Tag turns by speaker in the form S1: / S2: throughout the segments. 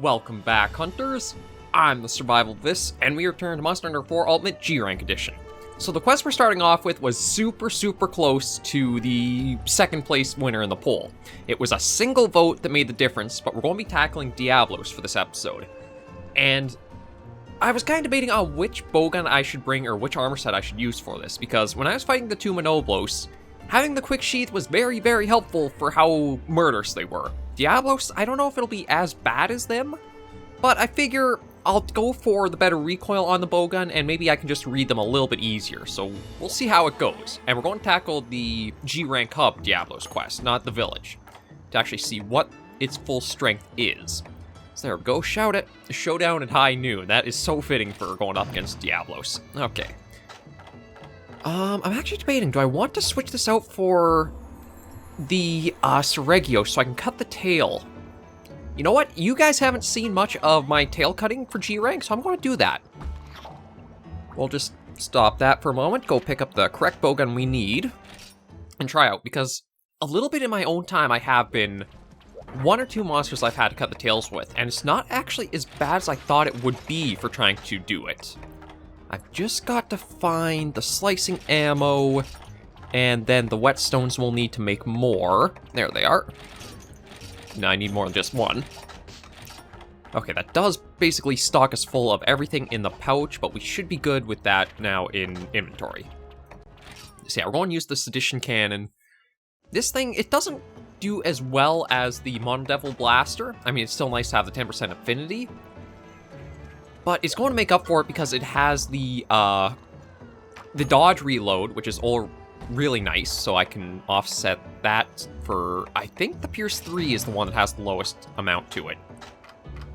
S1: Welcome back, Hunters! I'm the SurvivalVis, and we return to Monster Hunter 4 Ultimate G-Rank Edition. So the quest we're starting off with was super close to the second place winner in the poll. It was a single vote that made the difference, but we're going to be tackling Diablos for this episode. And I was kind of debating on which bowgun I should bring or which armor set I should use for this, because when I was fighting the two Monoblos, having the quick sheath was very helpful for how murderous they were. Diablos, I don't know if it'll be as bad as them, but I figure I'll go for the better recoil on the bowgun, and maybe I can just read them a little bit easier, so we'll see how it goes. And we're going to tackle the G-Rank Hub Diablos quest, not the village, to actually see what its full strength is. So there we go, shout it. Showdown at high noon. That is so fitting for going up against Diablos. Okay. I'm actually debating, do I want to switch this out for the Serregio so I can cut the tail? You know what? You guys haven't seen much of my tail cutting for G-Rank, so I'm going to do that. We'll just stop that for a moment, go pick up the correct bowgun we need, and try out, because a little bit in my own time I have been one or two monsters I've had to cut the tails with, and it's not actually as bad as I thought it would be for trying to do it. I've just got to find the slicing ammo, and then the whetstones we'll need to make more. There they are. Now I need more than just one. Okay, that does basically stock us full of everything in the pouch, but we should be good with that now in inventory. So yeah, we're going to use the Sedition Cannon. This thing, it doesn't do as well as the Monodevil Blaster. I mean, it's still nice to have the 10% affinity, but it's going to make up for it because it has the dodge reload, which is all really nice, so I can offset that for, I think the Pierce 3 is the one that has the lowest amount to it.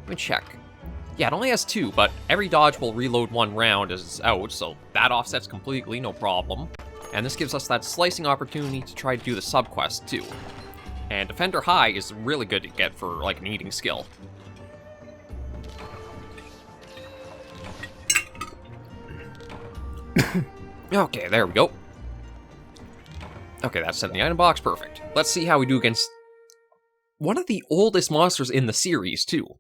S1: Let me check. Yeah, it only has 2, but every dodge will reload 1 round as it's out, so that offsets completely, no problem. And this gives us that slicing opportunity to try to do the sub-quest, too. And Defender High is really good to get for, like, an eating skill. Okay, there we go. Okay, that's set in the item box, perfect. Let's see how we do against one of the oldest monsters in the series, too.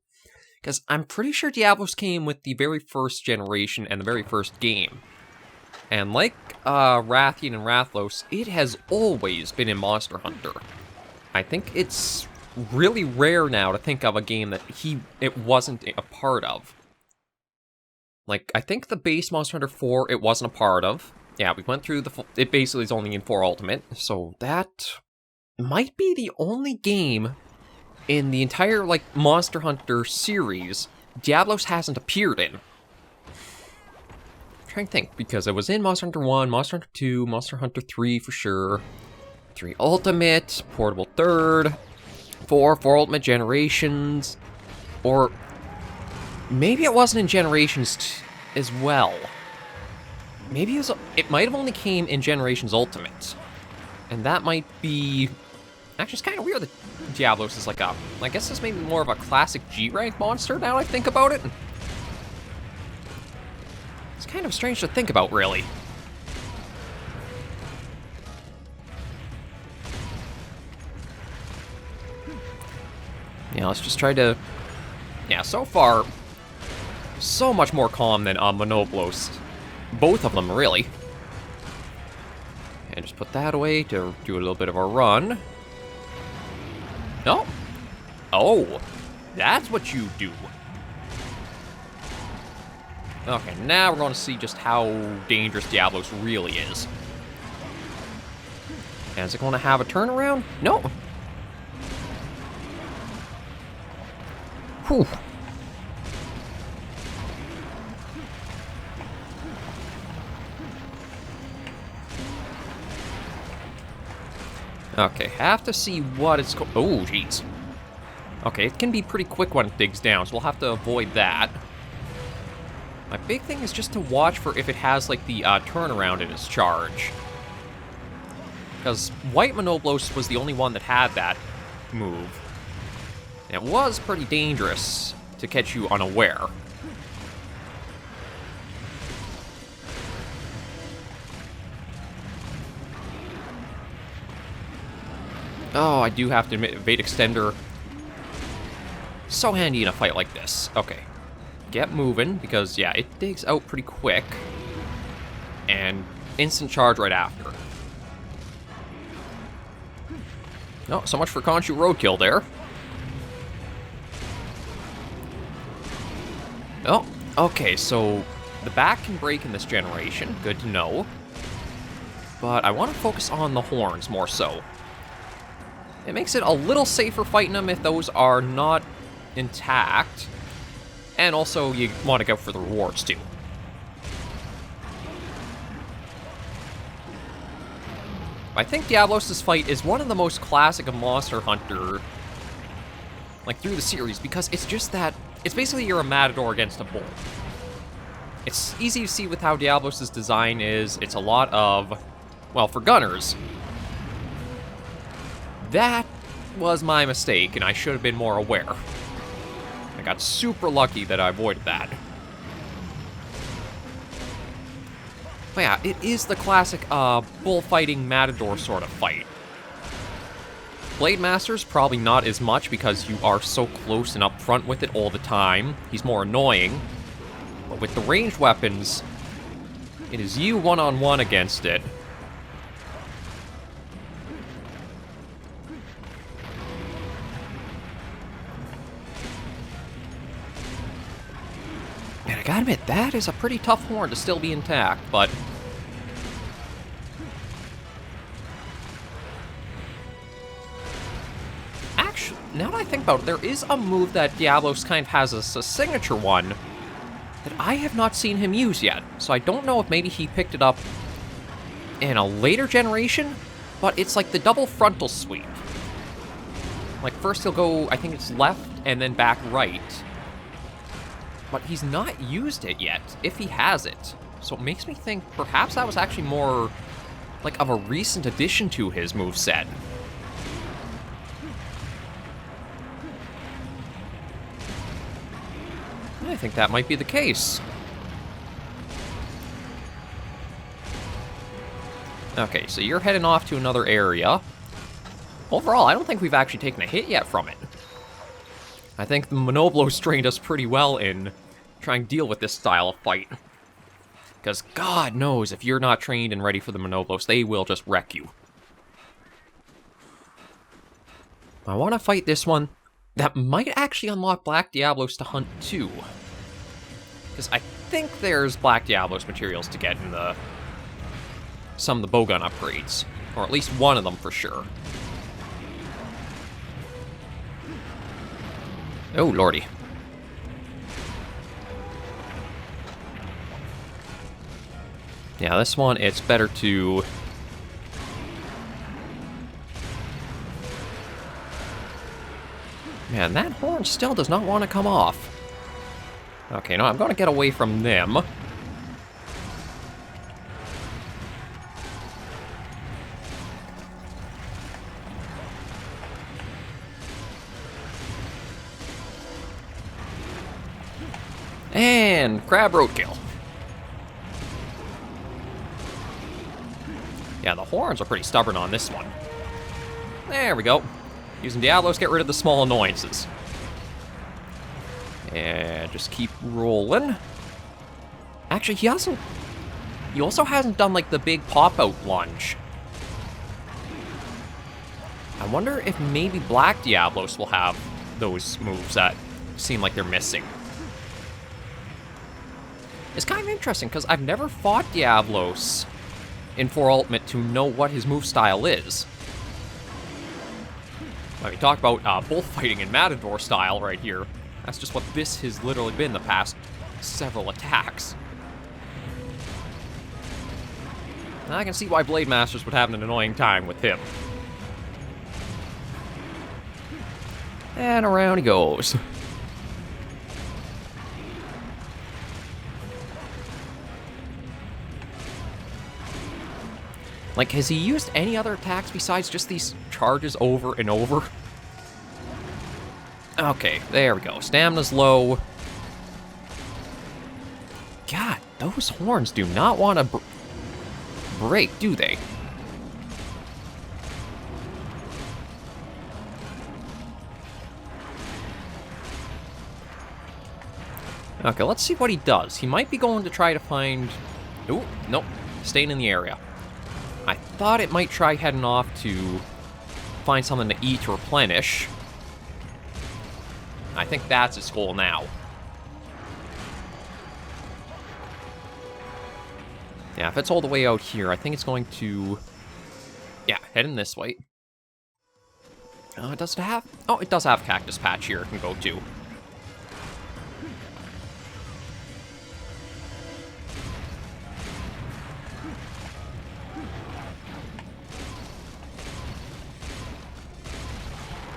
S1: Because I'm pretty sure Diablos came with the very first generation and the very first game. And like Rathian and Rathlos, it has always been in Monster Hunter. I think it's really rare now to think of a game that it wasn't a part of. Like, I think the base Monster Hunter 4 it wasn't a part of. Yeah, we went through it basically is only in 4 Ultimate, so that might be the only game in the entire, like, Monster Hunter series Diablos hasn't appeared in. I'm trying to think, because it was in Monster Hunter 1, Monster Hunter 2, Monster Hunter 3 for sure, 3 Ultimate, Portable 3rd, 4 Ultimate Generations, or maybe it wasn't in Generations as well. Maybe it might have only came in Generations Ultimate. And that might be... Actually, it's kind of weird that Diablos is like a... I guess this may be more of a classic G-Rank monster now I think about it. It's kind of strange to think about, really. Yeah, let's just try to... Yeah, so far, so much more calm than Monoblos. Both of them, really. And just put that away to do a little bit of a run. No. Oh, that's what you do. Okay, now we're going to see just how dangerous Diablos really is. And is it going to have a turnaround? No. Whew. Okay, have to see what it's oh, jeez. Okay, it can be pretty quick when it digs down, so we'll have to avoid that. My big thing is just to watch for if it has, like, the turnaround in its charge. Because White Monoblos was the only one that had that move. And it was pretty dangerous to catch you unaware. Oh, I do have to admit, Evade Extender So handy in a fight like this. Okay. Get moving, because, yeah, it digs out pretty quick. And instant charge right after. No, so much for Khonshu roadkill there. Oh, okay, so the back can break in this generation. Good to know. But I want to focus on the horns more so. It makes it a little safer fighting them if those are not intact. And also, you want to go for the rewards, too. I think Diablos' fight is one of the most classic of Monster Hunter, like, through the series, because it's just that, it's basically you're a matador against a bull. It's easy to see with how Diablos' design is. It's a lot of, well, for gunners, that was my mistake, and I should have been more aware. I got super lucky that I avoided that. But yeah, it is the classic bullfighting matador sort of fight. Blade Master's probably not as much because you are so close and up front with it all the time. He's more annoying. But with the ranged weapons, it is you one-on-one against it. And I gotta admit, that is a pretty tough horn to still be intact, but... Actually, now that I think about it, there is a move that Diablos kind of has as a signature one that I have not seen him use yet. So I don't know if maybe he picked it up in a later generation, but it's like the double frontal sweep. Like, first he'll go, I think it's left, and then back right. But he's not used it yet, if he has it. So it makes me think perhaps that was actually more like of a recent addition to his moveset. I think that might be the case. Okay, so you're heading off to another area. Overall, I don't think we've actually taken a hit yet from it. I think the Monoblos trained us pretty well in trying to deal with this style of fight. Because God knows, if you're not trained and ready for the Monoblos, they will just wreck you. I want to fight this one. That might actually unlock Black Diablos to hunt too. Because I think there's Black Diablos materials to get in some of the bowgun upgrades. Or at least one of them for sure. Oh, lordy. Yeah, this one, it's better to... Man, that horn still does not want to come off. Okay, no, I'm going to get away from them. And crab roadkill. Yeah, the horns are pretty stubborn on this one. There we go. Using Diablos, get rid of the small annoyances. And just keep rolling. Actually, he also hasn't done, like, the big pop-out lunge. I wonder if maybe Black Diablos will have those moves that seem like they're missing. It's kind of interesting, because I've never fought Diablos in 4 Ultimate to know what his move style is. I mean, talk about bullfighting and matador style right here. That's just what this has literally been the past several attacks. And I can see why Blade Masters would have an annoying time with him. And around he goes. Like, has he used any other attacks besides just these charges over and over? Okay, there we go. Stamina's low. God, those horns do not want to break, do they? Okay, let's see what he does. He might be going to try to find... Ooh, nope. Staying in the area. I thought it might try heading off to find something to eat to replenish. I think that's its goal now. Yeah, if it's all the way out here, I think it's going to... Yeah, heading this way. Does it have... Oh, it does have Cactus Patch here it can go to.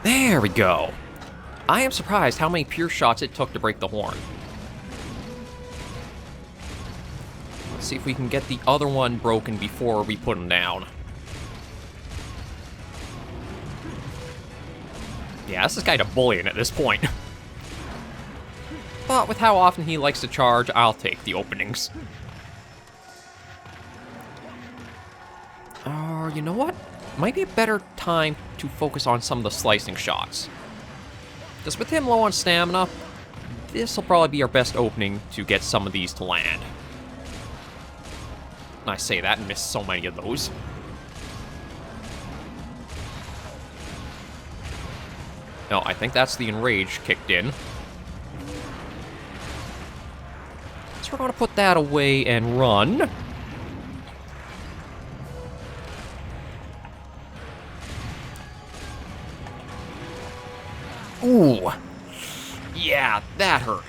S1: There we go. I am surprised how many pierce shots it took to break the horn. Let's see if we can get the other one broken before we put him down. Yeah, this is kind of bullying at this point. But with how often he likes to charge, I'll take the openings. You know what? Might be a better time to focus on some of the slicing shots. Because with him low on stamina, this will probably be our best opening to get some of these to land. I say that and miss so many of those. No, I think that's the enrage kicked in. So we're going to put that away and run. Ooh. Yeah, that hurt.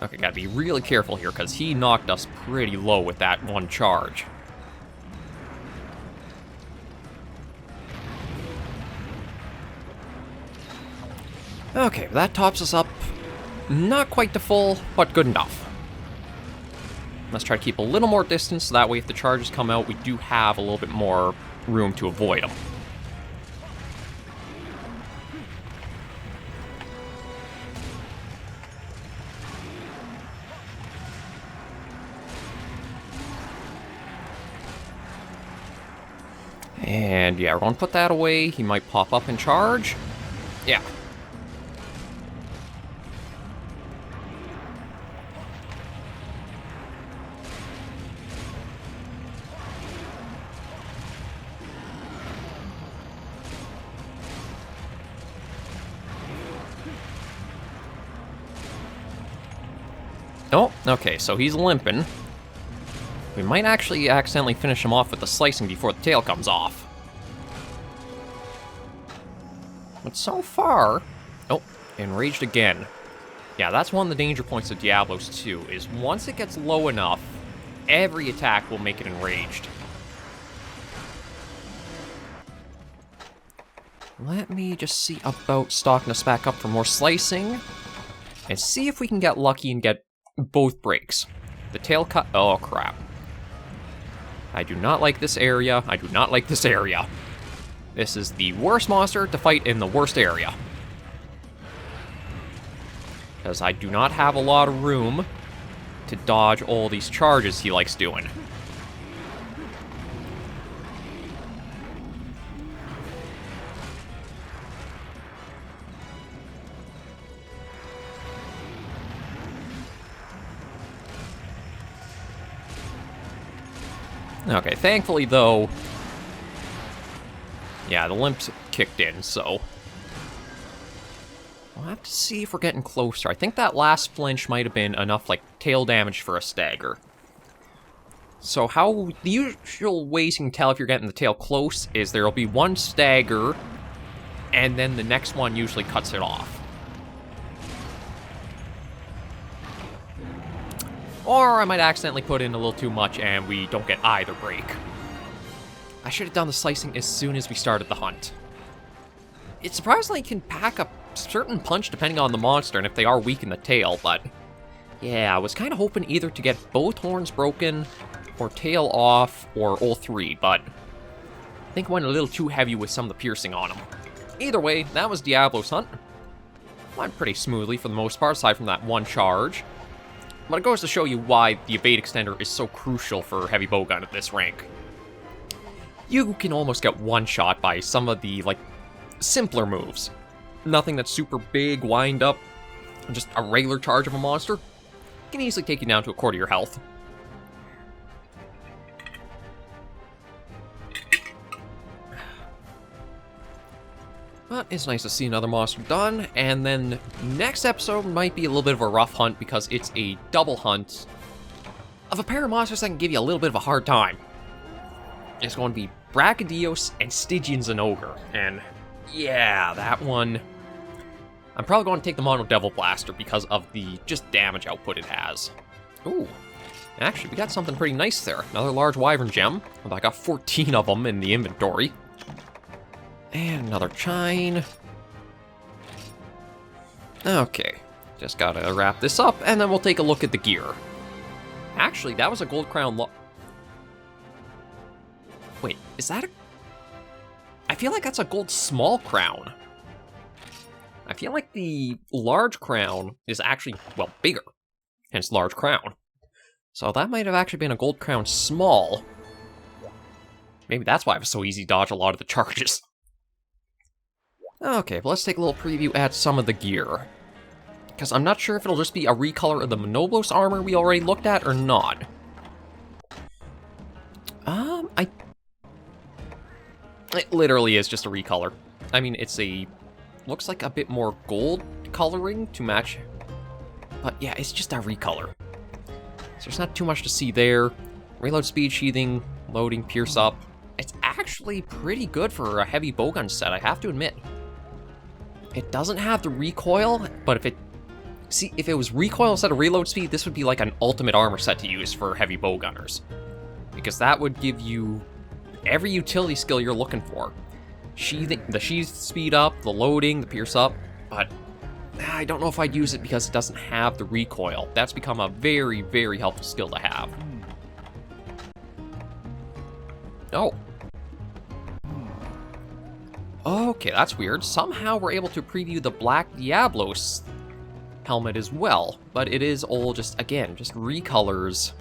S1: Okay, gotta be really careful here, because he knocked us pretty low with that one charge. Okay, that tops us up. Not quite to full, but good enough. Let's try to keep a little more distance, so that way if the charges come out, we do have a little bit more room to avoid them. And yeah, we're going to put that away. He might pop up and charge. Yeah. Oh, okay, so he's limping. We might actually accidentally finish him off with the slicing before the tail comes off. But so far... Oh, enraged again. Yeah, that's one of the danger points of Diablos 2, is once it gets low enough, every attack will make it enraged. Let me just see about stocking us back up for more slicing, and see if we can get lucky and get both breaks. The tail cut... Oh, crap. I do not like this area. I do not like this area. This is the worst monster to fight in the worst area. Because I do not have a lot of room to dodge all these charges he likes doing. Okay, thankfully, though... Yeah, the limps kicked in, so... We'll have to see if we're getting closer. I think that last flinch might have been enough, like, tail damage for a stagger. So how... The usual ways you can tell if you're getting the tail close is there'll be one stagger, and then the next one usually cuts it off. Or I might accidentally put in a little too much and we don't get either break. I should have done the slicing as soon as we started the hunt. It surprisingly can pack a certain punch depending on the monster and if they are weak in the tail, but... Yeah, I was kind of hoping either to get both horns broken, or tail off, or all three, but... I think I went a little too heavy with some of the piercing on them. Either way, that was Diablos hunt. Went pretty smoothly for the most part, aside from that one charge. But it goes to show you why the evade extender is so crucial for heavy bowgun at this rank. you can almost get one-shot by some of the, like, simpler moves. Nothing that's super big, wind up, just a regular charge of a monster can easily take you down to a quarter of your health. But it's nice to see another monster done, and then next episode might be a little bit of a rough hunt because it's a double hunt of a pair of monsters that can give you a little bit of a hard time. It's going to be Brachydios and Stygian's an Ogre, and yeah, that one... I'm probably going to take the Mono Devil Blaster because of the just damage output it has. Ooh, actually, we got something pretty nice there. Another large Wyvern Gem. I got 14 of them in the inventory. And another Chine. Okay, just gotta wrap this up, and then we'll take a look at the gear. Actually, that was a Gold Crown Wait, is that a... I feel like that's a Gold Small Crown. I feel like the large crown is actually, well, bigger. Hence large crown. So that might have actually been a Gold Crown Small. Maybe that's why it was so easy to dodge a lot of the charges. Okay, well, let's take a little preview at some of the gear. Because I'm not sure if it'll just be a recolor of the Monoblos armor we already looked at or not. It literally is just a recolor. I mean, it's a... looks like a bit more gold coloring to match. But yeah, it's just a recolor. So there's not too much to see there. Reload speed, sheathing, loading, pierce up. It's actually pretty good for a heavy bowgun set, I have to admit. It doesn't have the recoil, but if it... see, if it was recoil instead of reload speed, this would be like an ultimate armor set to use for heavy bowgunners. Because that would give you every utility skill you're looking for. Sheathing, the sheath speed up, the loading, the pierce up, but I don't know if I'd use it because it doesn't have the recoil. That's become a very, very helpful skill to have. Oh. Okay, that's weird. Somehow we're able to preview the Black Diablos helmet as well, but it is all just, again, just recolors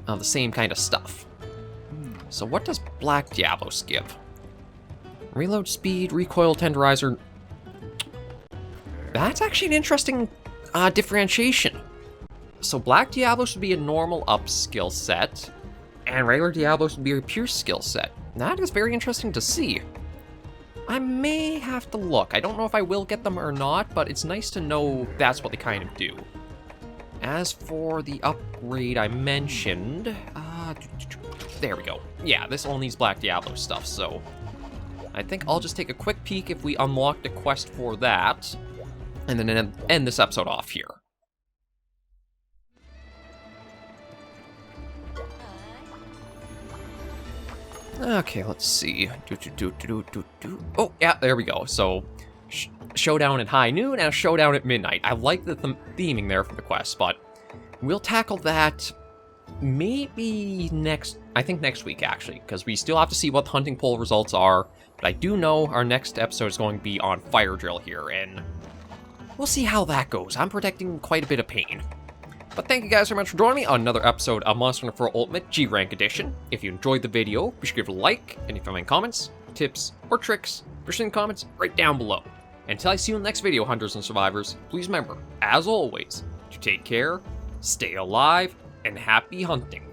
S1: of the same kind of stuff. So what does Black Diablos give? Reload speed, recoil tenderizer. That's actually an interesting differentiation. So Black Diablos would be a normal up skill set, and regular Diablos would be a pure skill set. That is very interesting to see. I may have to look. I don't know if I will get them or not, but it's nice to know that's what they kind of do. As for the upgrade I mentioned, there we go. Yeah, this all needs Black Diablo stuff, so I think I'll just take a quick peek if we unlock the quest for that, and then end this episode off here. Okay, let's see. Oh, yeah, there we go. So, showdown at high noon and a showdown at midnight. I like the theming there for the quest, but we'll tackle that maybe I think next week, actually, because we still have to see what the hunting poll results are, but I do know our next episode is going to be on Fire Drill here, and we'll see how that goes. I'm predicting quite a bit of pain. But thank you guys very much for joining me on another episode of Monster Hunter 4 Ultimate G-Rank Edition. If you enjoyed the video, be sure to give it a like, and if you have any comments, tips, or tricks, be sure in the comments right down below. Until I see you in the next video, Hunters and Survivors, please remember, as always, to take care, stay alive, and happy hunting.